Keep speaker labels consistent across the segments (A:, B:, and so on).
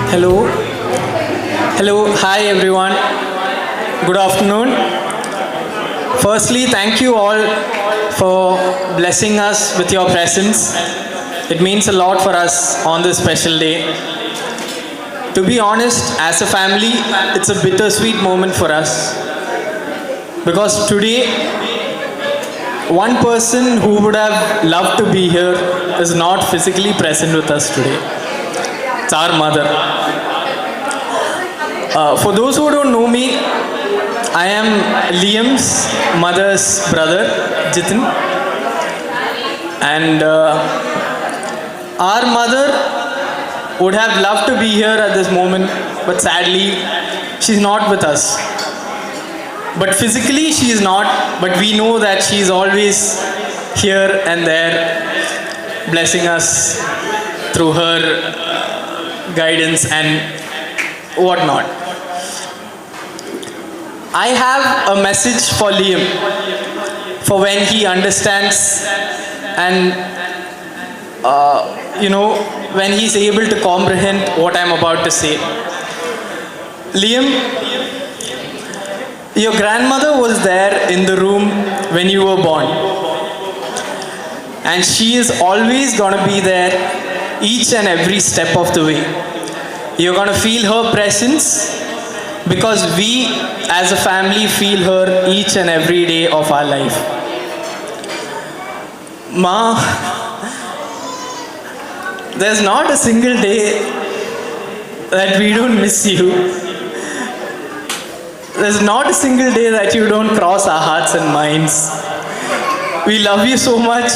A: Hello. Hello. Hi, everyone. Good afternoon. Firstly, thank you all for blessing us with your presence. It means a lot for us on this special day. To be honest, as a family, it's a bittersweet moment for us. Because today, one person who would have loved to be here is not physically present with us today. It's our mother. For those who don't know me, I am Liam's mother's brother, Jitin. And our mother would have loved to be here at this moment, but sadly, she's not with us. But physically, she is not, but we know that she is always here and there, blessing us through her guidance and whatnot. I have a message for Liam for when he understands and when he's able to comprehend what I'm about to say. Liam, your grandmother was there in the room when you were born, and she is always gonna be there each and every step of the way. You're gonna feel her presence because we as a family feel her each and every day of our life. Ma, there's not a single day that we don't miss you. There's not a single day that you don't cross our hearts and minds. We love you so much.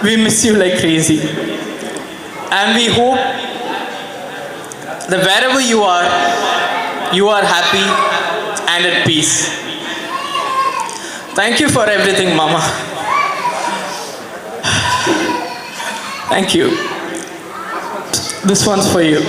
A: We miss you like crazy. And we hope that wherever you are happy and at peace. Thank you for everything, Mama. Thank you. This one's for you.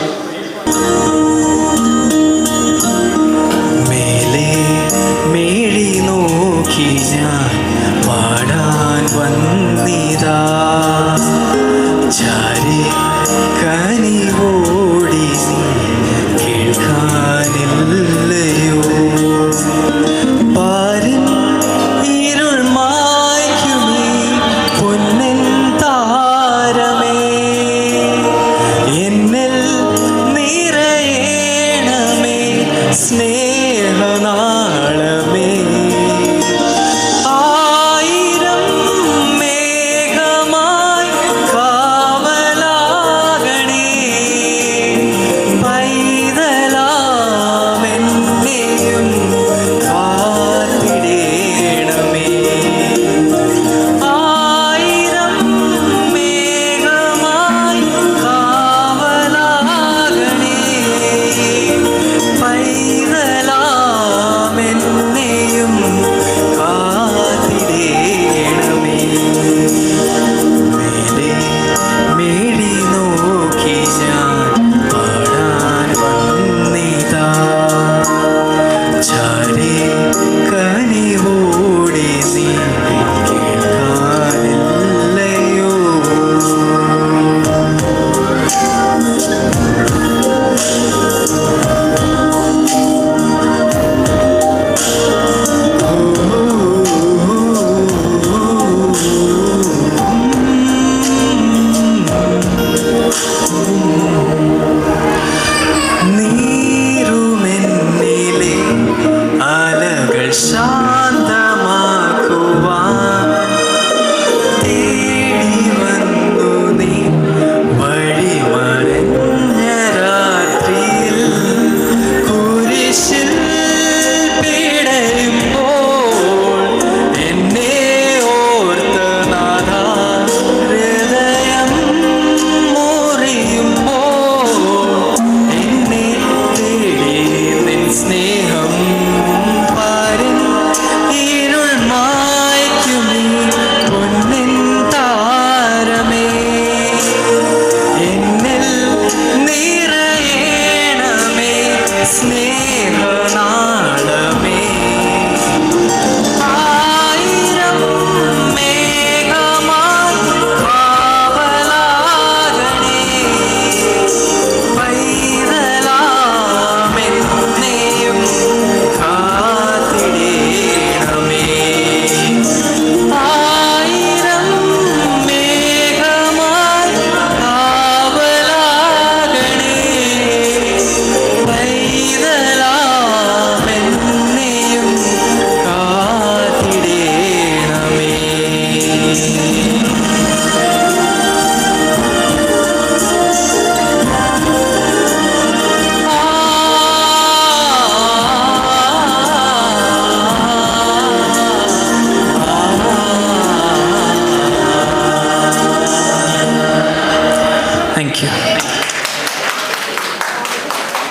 A: you.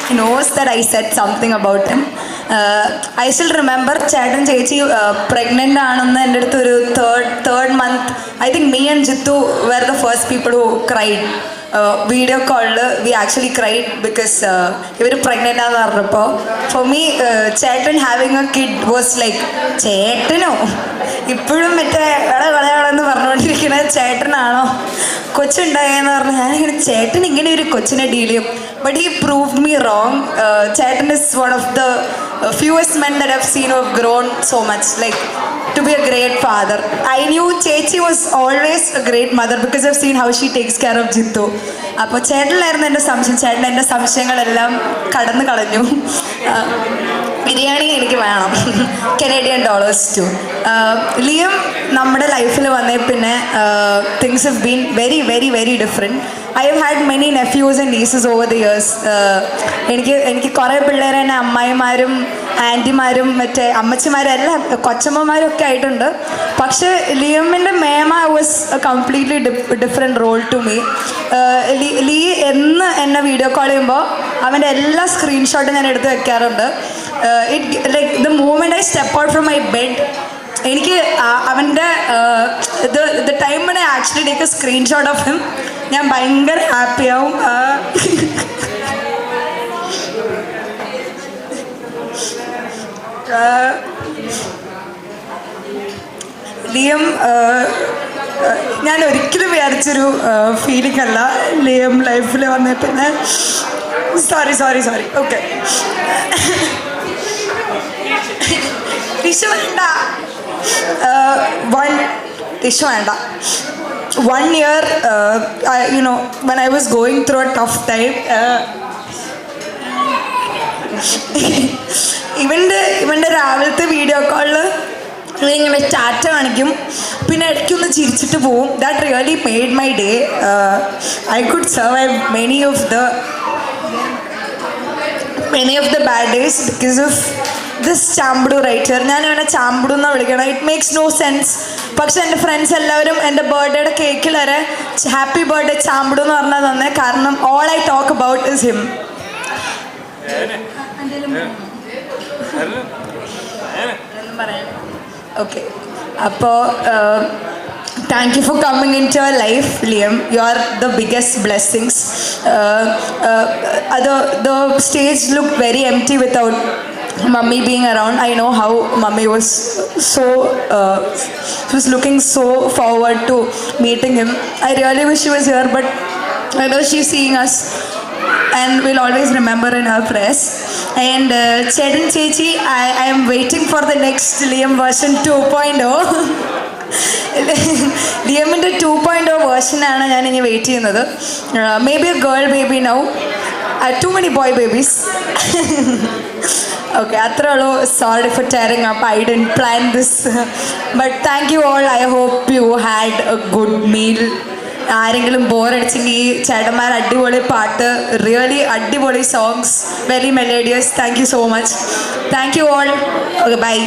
B: He knows that I said something about him. I still remember ചേട്ടൻ ചേച്ചി pregnant ആണെന്ന് എൻ്റെ അടുത്ത് ഒരു third month. I think me and Jittu were the first people who cried. Video call we actually cried because ഇവർ pregnant ആണെന്ന് പറഞ്ഞപ്പോൾ for me ചേട്ടൻ having a kid was like ചേട്ടനോ ഇപ്പോഴും മറ്റേ കളയാളെന്ന് പറഞ്ഞുകൊണ്ടിരിക്കുന്ന ചേട്ടനാണോ കൊച്ചുണ്ടായെന്ന് പറഞ്ഞാൽ ഞാനിങ്ങനെ ചേട്ടൻ ഇങ്ങനെ ഒരു കൊച്ചിനെ ഡീൽ ചെയ്യും. But he proved me wrong. Chetan is one of the fewest men that I've seen who have grown so much, like to be a great father. I knew Chechi was always a great mother because I've seen how she takes care of Jittu. അപ്പോൾ ചേട്ടനിലായിരുന്നു എൻ്റെ സംശയം. ചേട്ടൻ എൻ്റെ സംശയങ്ങളെല്ലാം കടന്നു കളഞ്ഞു. ബിരിയാണി എനിക്ക് വേണം, $Canadian to. ലിയം നമ്മുടെ ലൈഫിൽ വന്നേ പിന്നെ things have been very very very different. I have had many nephews and nieces over the years. എനിക്ക് കുറേ പിള്ളേരെ തന്നെ അമ്മായിമാരും ആൻറ്റിമാരും മറ്റേ അമ്മച്ചിമാരും എല്ലാം കൊച്ചമ്മമാരും ഒക്കെ ആയിട്ടുണ്ട്. പക്ഷേ ലിയമിൻ്റെ മേമ was a completely different role to me. ലീ എന്ന് എന്നെ വീഡിയോ കോൾ ചെയ്യുമ്പോൾ അവൻ്റെ എല്ലാ സ്ക്രീൻഷോട്ടും ഞാൻ എടുത്ത് വെക്കാറുണ്ട്. Like the moment I step out from my bed, എനിക്ക് അവൻ്റെ the time when I actually take a screenshot of him ഞാൻ ഭയങ്കര ഹാപ്പിയാവും. ലിയം ഞാൻ ഒരിക്കലും വിചാരിച്ചൊരു ഫീലിംഗ് അല്ല ലിയം ലൈഫിൽ വന്നേ പിന്നെ. സോറി ഓക്കെ ടിഷു വേണ്ട, ടിഷു വേണ്ട. 1 year, when I was going through a tough time, ഇവൻ്റെ രാവിലത്തെ വീഡിയോ കോളിൽ ഇങ്ങനെ ടാറ്റ കാണിക്കും, പിന്നെ ഇടയ്ക്കൊന്ന് ചിരിച്ചിട്ട് പോവും. That really made my day. I could survive many of the bad days because of this Champudu writer. ഞാൻ അവനെ ചാമ്പുടു എന്നാണ് വിളിക്കണം. It makes no sense. പക്ഷെ എൻ്റെ ഫ്രണ്ട്സ് എല്ലാവരും എൻ്റെ ബർത്ത്ഡേയുടെ കേക്കിൽ വരെ ഹാപ്പി ബർത്ത്ഡേ ചാമ്പുടു എന്ന് പറഞ്ഞാൽ തന്നെ, കാരണം all I talk about is him. Okay, അപ്പോൾ thank you for coming into our life, Liam. You are the biggest blessings. The stage looked very empty without Mummy being around. I know how Mummy was was looking so forward to meeting him. I really wish she was here, but I know she's seeing us and we'll always remember in her prayers. And Chetan Chechi, I am waiting for the next Liam version 2.0. ലിയമിൻ്റെ 2.0 വേർഷനാണ് ഞാൻ ഇനി wait ചെയ്യുന്നത്. Maybe a girl baby now, too many boy babies. Okay, അത്രേ ഉള്ളൂ. Sorry for tearing up, I didn't plan this. But thank you all. I hope you had a good meal. ആരെങ്കിലും ബോറടിച്ചെങ്കിൽ ഈ ചേട്ടന്മാർ അടിപൊളി പാട്ട്, really അടിപൊളി songs, very melodious. Thank you so much. Thank you all. Okay, by.